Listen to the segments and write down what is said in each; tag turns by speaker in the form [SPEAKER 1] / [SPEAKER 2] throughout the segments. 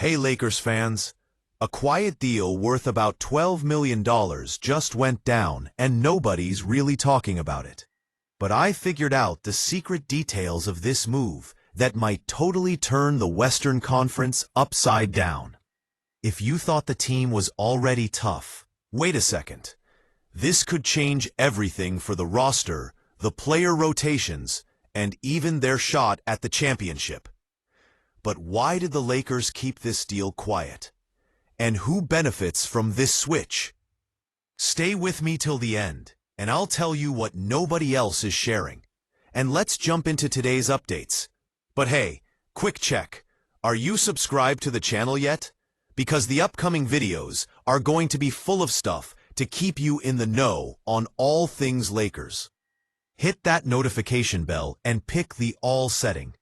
[SPEAKER 1] Hey Lakers fans, a quiet deal worth about $12 million just went down and nobody's really talking about it. But I figured out the secret details of this move that might totally turn the Western Conference upside down. If you thought the team was already tough, wait a second. This could change everything for the roster, the player rotations, and even their shot at the championship. But why did the Lakers keep this deal quiet? And who benefits from this switch? Stay with me till the end, and I'll tell you what nobody else is sharing. And let's jump into today's updates. But hey, quick check. Are you subscribed to the channel yet? Because the upcoming videos are going to be full of stuff to keep you in the know on all things Lakers. Hit that notification bell and pick the all setting.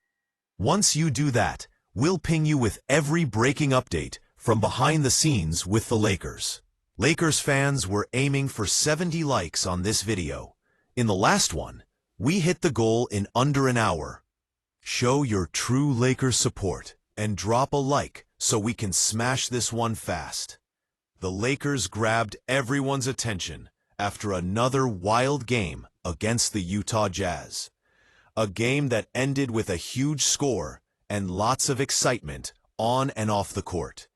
[SPEAKER 1] Once you do that, we'll ping you with every breaking update from behind the scenes with the Lakers. Lakers fans were aiming for 70 likes on this video. In the last one, we hit the goal in under an hour. Show your true Lakers support and drop a like so we can smash this one fast. The Lakers grabbed everyone's attention after another wild game against the Utah Jazz. A game that ended with a huge score and lots of excitement on and off the court.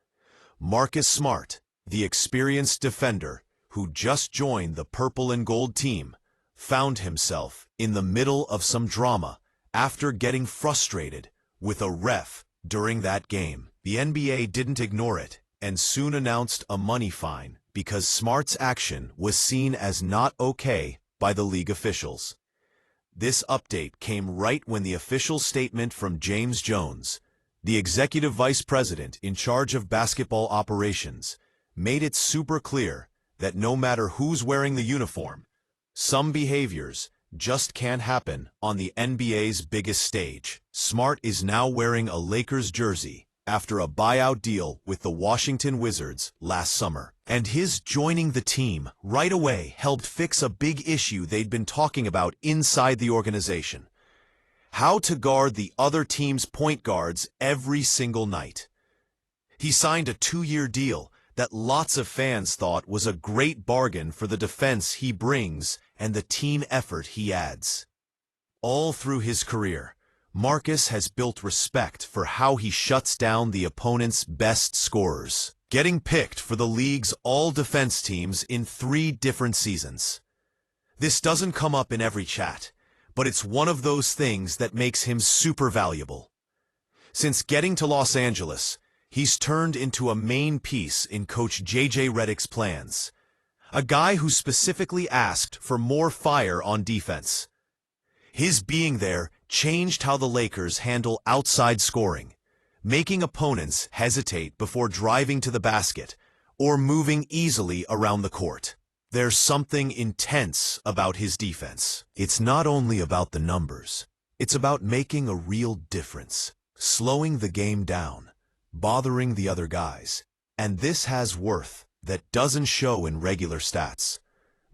[SPEAKER 1] Marcus Smart, the experienced defender who just joined the purple and gold team, found himself in the middle of some drama after getting frustrated with a ref during that game. The NBA didn't ignore it and soon announced a money fine because Smart's action was seen as not okay by the league officials. This update came right when the official statement from James Jones, the executive vice president in charge of basketball operations, made it super clear that no matter who's wearing the uniform, some behaviors just can't happen on the NBA's biggest stage. Smart is now wearing a Lakers jersey after a buyout deal with the Washington Wizards last summer. And his joining the team right away helped fix a big issue they'd been talking about inside the organization: how to guard the other team's point guards every single night. He signed a 2-year deal that lots of fans thought was a great bargain for the defense he brings and the team effort he adds. All through his career, Marcus has built respect for how he shuts down the opponent's best scorers, getting picked for the league's all-defense teams in 3 different seasons. This doesn't come up in every chat, but it's one of those things that makes him super valuable. Since getting to Los Angeles, he's turned into a main piece in Coach J.J. Redick's plans, a guy who specifically asked for more fire on defense. His being there changed how the Lakers handle outside scoring, making opponents hesitate before driving to the basket or moving easily around the court. There's something intense about his defense. It's not only about the numbers. It's about making a real difference, slowing the game down, bothering the other guys. And this has worth that doesn't show in regular stats.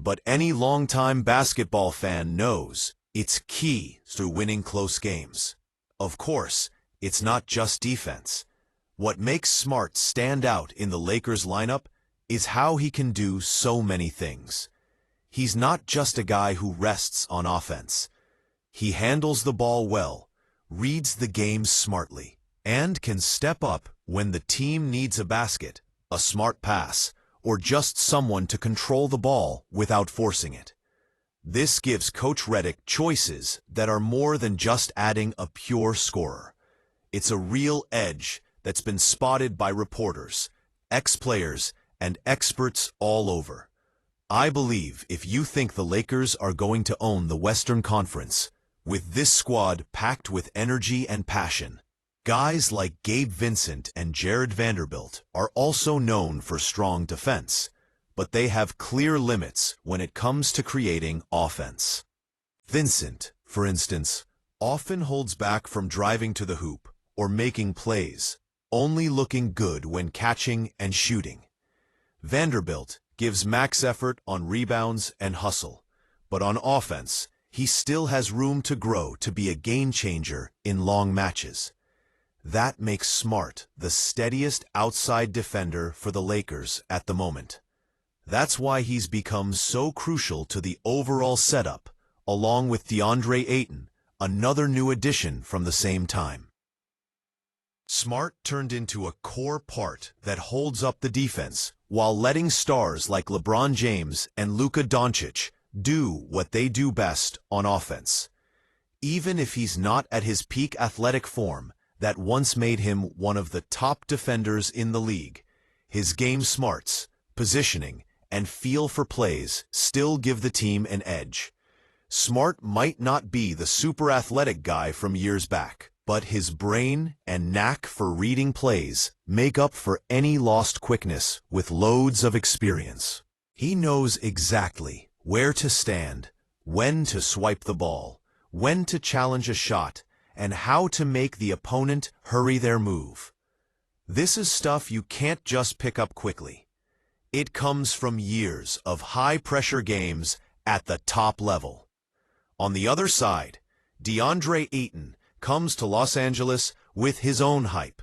[SPEAKER 1] But any longtime basketball fan knows it's key to winning close games. Of course, it's not just defense. What makes Smart stand out in the Lakers lineup is how he can do so many things. He's not just a guy who rests on offense. He handles the ball well, reads the game smartly, and can step up when the team needs a basket, a smart pass, or just someone to control the ball without forcing it. This gives Coach Redick choices that are more than just adding a pure scorer. It's a real edge that's been spotted by reporters, ex-players, and experts all over. I believe if you think the Lakers are going to own the Western Conference, with this squad packed with energy and passion, guys like Gabe Vincent and Jared Vanderbilt are also known for strong defense, but they have clear limits when it comes to creating offense. Vincent, for instance, often holds back from driving to the hoop or making plays, only looking good when catching and shooting. Vanderbilt gives max effort on rebounds and hustle, but on offense, he still has room to grow to be a game changer in long matches. That makes Smart the steadiest outside defender for the Lakers at the moment. That's why he's become so crucial to the overall setup, along with DeAndre Ayton, another new addition from the same time. Smart turned into a core part that holds up the defense while letting stars like LeBron James and Luka Doncic do what they do best on offense. Even if he's not at his peak athletic form that once made him one of the top defenders in the league, his game smarts, positioning, and feel for plays still give the team an edge. Smart might not be the super athletic guy from years back, but his brain and knack for reading plays make up for any lost quickness with loads of experience. He knows exactly where to stand, when to swipe the ball, when to challenge a shot, and how to make the opponent hurry their move. This is stuff you can't just pick up quickly. It comes from years of high-pressure games at the top level. On the other side, DeAndre Ayton comes to Los Angeles with his own hype.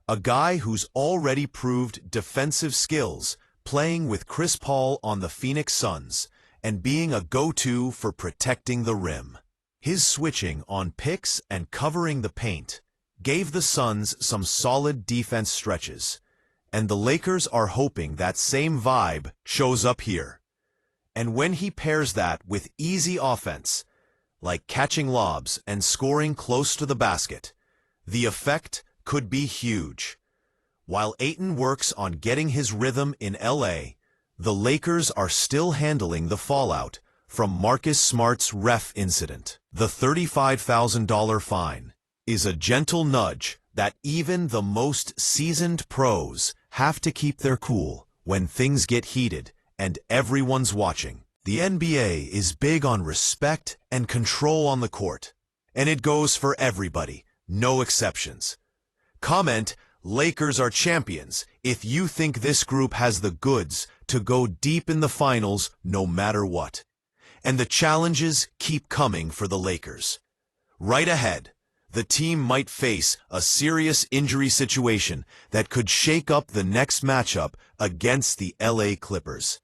[SPEAKER 1] A guy who's already proved defensive skills playing with Chris Paul on the Phoenix Suns and being a go-to for protecting the rim. His switching on picks and covering the paint gave the Suns some solid defense stretches, and the Lakers are hoping that same vibe shows up here. And when he pairs that with easy offense, like catching lobs and scoring close to the basket, the effect could be huge. While Ayton works on getting his rhythm in LA, the Lakers are still handling the fallout from Marcus Smart's ref incident. The $35,000 fine is a gentle nudge that even the most seasoned pros have to keep their cool when things get heated and everyone's watching. The NBA is big on respect and control on the court, and it goes for everybody, no exceptions. Comment, "Lakers are champions," if you think this group has the goods to go deep in the finals no matter what. And the challenges keep coming for the Lakers. Right ahead, the team might face a serious injury situation that could shake up the next matchup against the LA Clippers.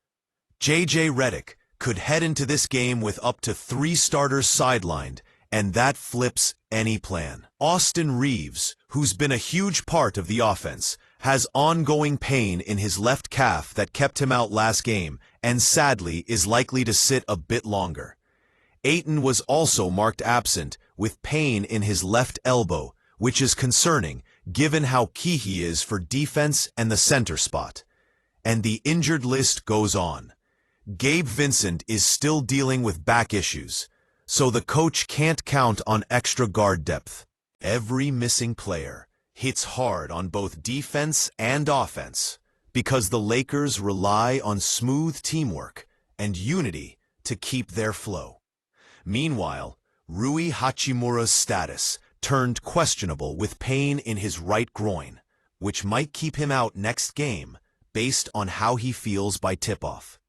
[SPEAKER 1] JJ Redick could head into this game with up to 3 starters sidelined, and that flips any plan. Austin Reeves, who's been a huge part of the offense, has ongoing pain in his left calf that kept him out last game and sadly is likely to sit a bit longer. Ayton was also marked absent with pain in his left elbow, which is concerning given how key he is for defense and the center spot. And the injured list goes on. Gabe Vincent is still dealing with back issues, so the coach can't count on extra guard depth. Every missing player hits hard on both defense and offense because the Lakers rely on smooth teamwork and unity to keep their flow. Meanwhile, Rui Hachimura's status turned questionable with pain in his right groin, which might keep him out next game based on how he feels by tip-off.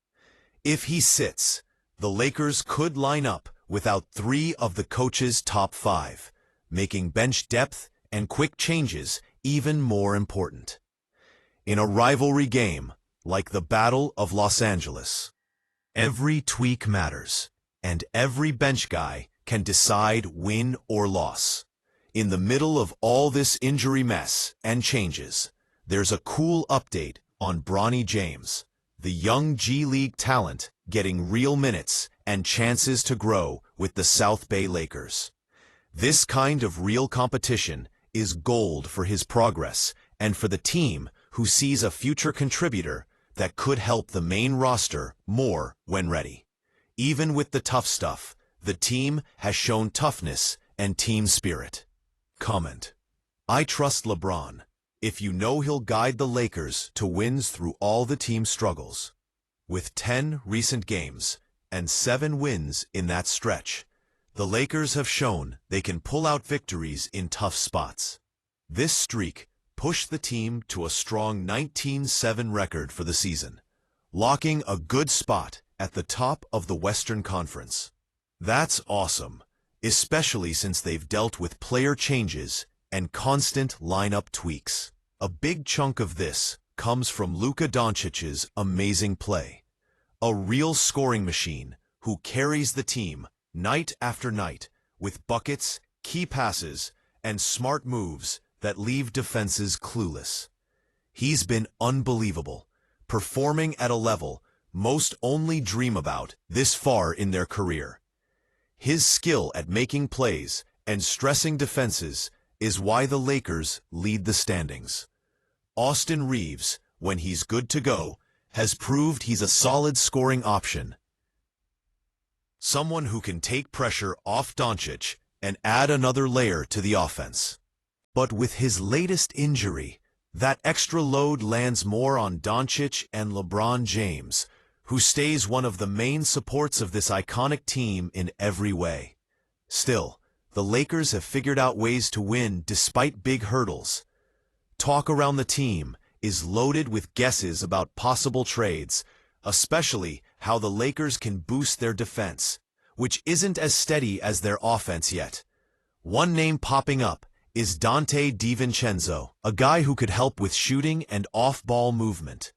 [SPEAKER 1] If he sits, the Lakers could line up without 3 of the coach's top 5, making bench depth and quick changes even more important. In a rivalry game like the Battle of Los Angeles, every tweak matters, and every bench guy can decide win or loss. In the middle of all this injury mess and changes, there's a cool update on Bronny James, the young G League talent getting real minutes and chances to grow with the South Bay Lakers. This kind of real competition is gold for his progress and for the team who sees a future contributor that could help the main roster more when ready. Even with the tough stuff, the team has shown toughness and team spirit. Comment: I trust LeBron if you know he'll guide the Lakers to wins through all the team struggles. With 10 recent games and 7 wins in that stretch, the Lakers have shown they can pull out victories in tough spots. This streak pushed the team to a strong 19-7 record for the season, locking a good spot at the top of the Western Conference. That's awesome, especially since they've dealt with player changes and constant lineup tweaks. A big chunk of this comes from Luka Doncic's amazing play. A real scoring machine who carries the team night after night with buckets, key passes, and smart moves that leave defenses clueless. He's been unbelievable, performing at a level most only dream about this far in their career. His skill at making plays and stressing defenses is why the Lakers lead the standings. Austin Reeves, when he's good to go, has proved he's a solid scoring option. Someone who can take pressure off Doncic and add another layer to the offense. But with his latest injury, that extra load lands more on Doncic and LeBron James, who stays one of the main supports of this iconic team in every way. Still, the Lakers have figured out ways to win despite big hurdles. Talk around the team is loaded with guesses about possible trades, especially how the Lakers can boost their defense, which isn't as steady as their offense yet. One name popping up is Donte DiVincenzo, a guy who could help with shooting and off-ball movement.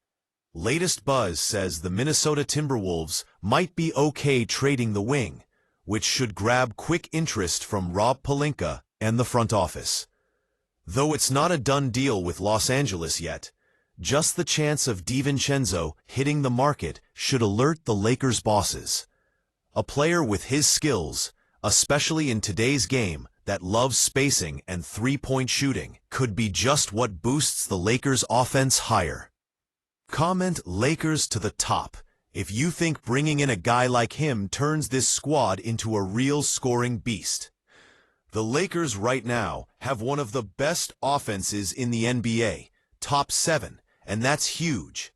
[SPEAKER 1] Latest buzz says the Minnesota Timberwolves might be okay trading the wing, which should grab quick interest from Rob Pelinka and the front office. Though it's not a done deal with Los Angeles yet, just the chance of DiVincenzo hitting the market should alert the Lakers' bosses. A player with his skills, especially in today's game that loves spacing and three-point shooting, could be just what boosts the Lakers' offense higher. Comment Lakers to the top if you think bringing in a guy like him turns this squad into a real scoring beast. The Lakers right now have one of the best offenses in the NBA, top 7, and that's huge.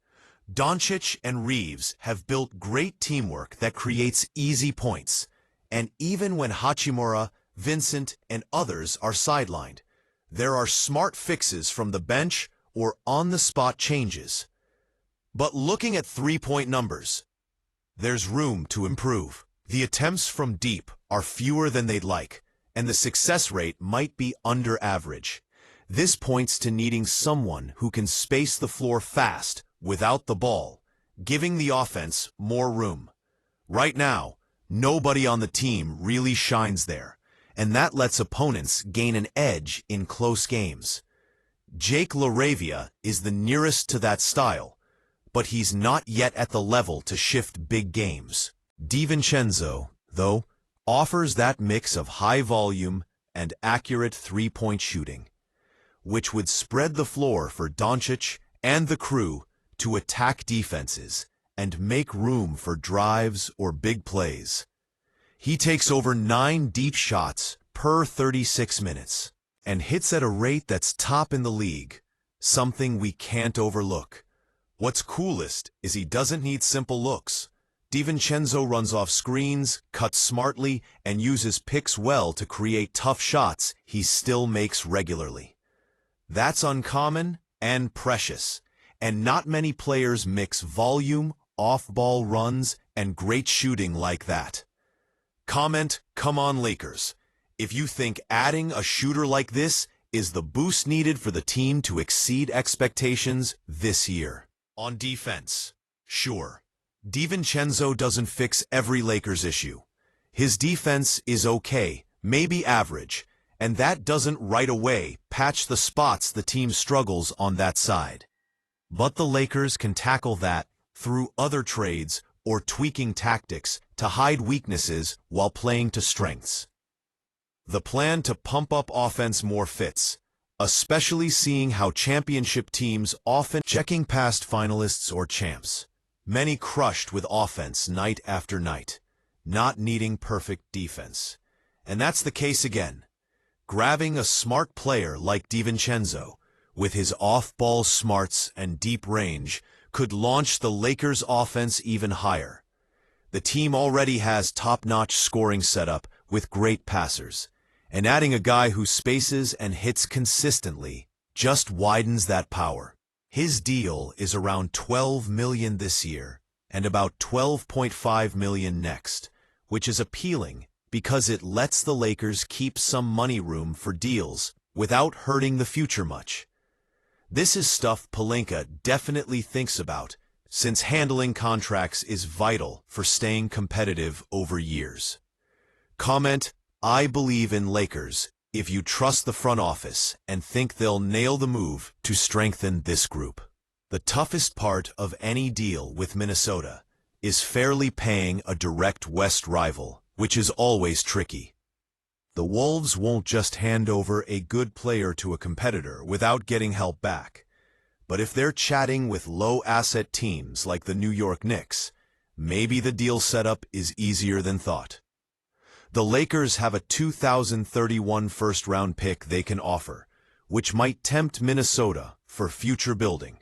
[SPEAKER 1] Doncic and Reeves have built great teamwork that creates easy points, and even when Hachimura, Vincent, and others are sidelined, there are smart fixes from the bench or on-the-spot changes. But looking at three-point numbers, there's room to improve. The attempts from deep are fewer than they'd like, and the success rate might be under average. This points to needing someone who can space the floor fast without the ball, giving the offense more room. Right now, nobody on the team really shines there, and that lets opponents gain an edge in close games. Jake LaRavia is the nearest to that style, but he's not yet at the level to shift big games. DiVincenzo, though, offers that mix of high volume and accurate three-point shooting, which would spread the floor for Doncic and the crew to attack defenses and make room for drives or big plays. He takes over 9 deep shots per 36 minutes and hits at a rate that's top in the league, something we can't overlook. What's coolest is he doesn't need simple looks. DiVincenzo runs off screens, cuts smartly, and uses picks well to create tough shots he still makes regularly. That's uncommon and precious, and not many players mix volume, off-ball runs, and great shooting like that. Comment, "Come on Lakers," if you think adding a shooter like this is the boost needed for the team to exceed expectations this year. On defense, sure, DiVincenzo doesn't fix every Lakers issue. His defense is okay, maybe average, and that doesn't right away patch the spots the team struggles on that side. But the Lakers can tackle that through other trades or tweaking tactics to hide weaknesses while playing to strengths. The plan to pump up offense more fits, especially seeing how championship teams often checking past finalists or champs. Many crushed with offense night after night, not needing perfect defense. And that's the case again. Grabbing a smart player like DiVincenzo, with his off-ball smarts and deep range, could launch the Lakers' offense even higher. The team already has top-notch scoring setup with great passers, and adding a guy who spaces and hits consistently just widens that power. His deal is around $12 million this year and about $12.5 million next, which is appealing because it lets the Lakers keep some money room for deals without hurting the future much. This is stuff Pelinka definitely thinks about, since handling contracts is vital for staying competitive over years. Comment, I believe in Lakers, if you trust the front office and think they'll nail the move to strengthen this group. The toughest part of any deal with Minnesota is fairly paying a direct West rival, which is always tricky. The Wolves won't just hand over a good player to a competitor without getting help back. But if they're chatting with low-asset teams like the New York Knicks, maybe the deal setup is easier than thought. The Lakers have a 2031 first-round pick they can offer, which might tempt Minnesota for future building.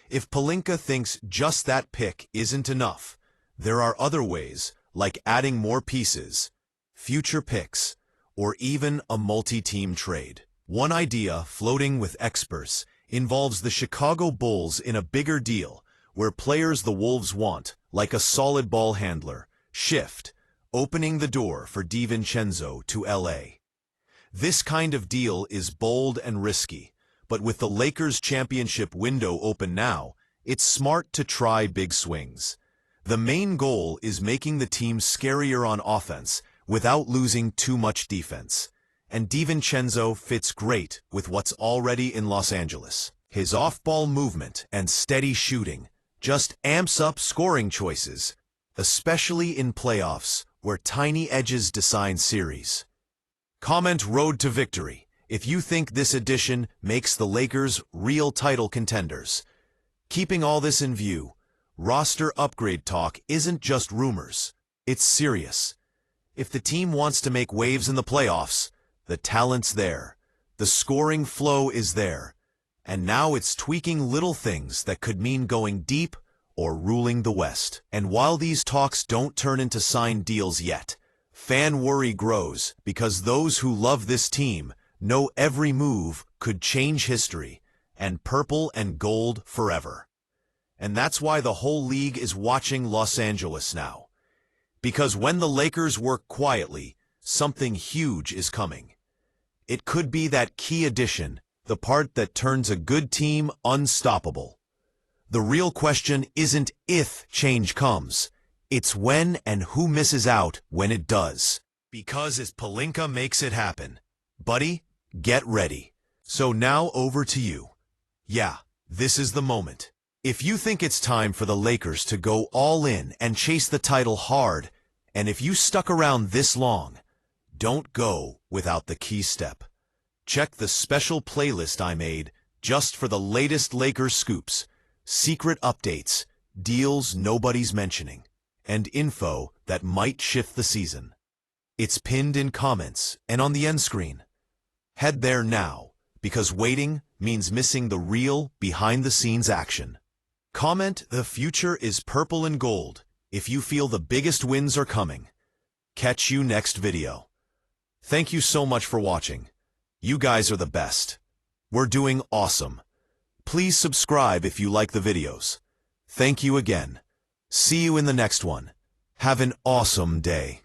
[SPEAKER 1] If Pelinka thinks just that pick isn't enough, there are other ways, like adding more pieces, future picks, or even a multi-team trade. One idea floating with experts involves the Chicago Bulls in a bigger deal, where players the Wolves want, like a solid ball handler, shift, opening the door for DiVincenzo to LA. This kind of deal is bold and risky, but with the Lakers' championship window open now, it's smart to try big swings. The main goal is making the team scarier on offense without losing too much defense. And DiVincenzo fits great with what's already in Los Angeles. His off-ball movement and steady shooting just amps up scoring choices, especially in playoffs where tiny edges decide series. Comment road to victory if you think this addition makes the Lakers real title contenders. Keeping all this in view, roster upgrade talk isn't just rumors, it's serious. If the team wants to make waves in the playoffs, the talent's there, the scoring flow is there, and now it's tweaking little things that could mean going deep or ruling the West. And while these talks don't turn into signed deals yet, fan worry grows because those who love this team know every move could change history and purple and gold forever. And that's why the whole league is watching Los Angeles now. Because when the Lakers work quietly, something huge is coming. It could be that key addition, the part that turns a good team unstoppable. The real question isn't if change comes, it's when and who misses out when it does. Because if Pelinka makes it happen, buddy, get ready. So now over to you. Yeah, this is the moment. If you think it's time for the Lakers to go all in and chase the title hard, and if you stuck around this long, don't go without the key step. Check the special playlist I made just for the latest Lakers scoops, secret updates, deals nobody's mentioning, and info that might shift the season. It's pinned in comments and on the end screen. Head there now, because waiting means missing the real behind-the-scenes action. Comment "The future is purple and gold" if you feel the biggest wins are coming. Catch you next video. Thank you so much for watching. You guys are the best. We're doing awesome. Please subscribe if you like the videos. Thank you again. See you in the next one. Have an awesome day.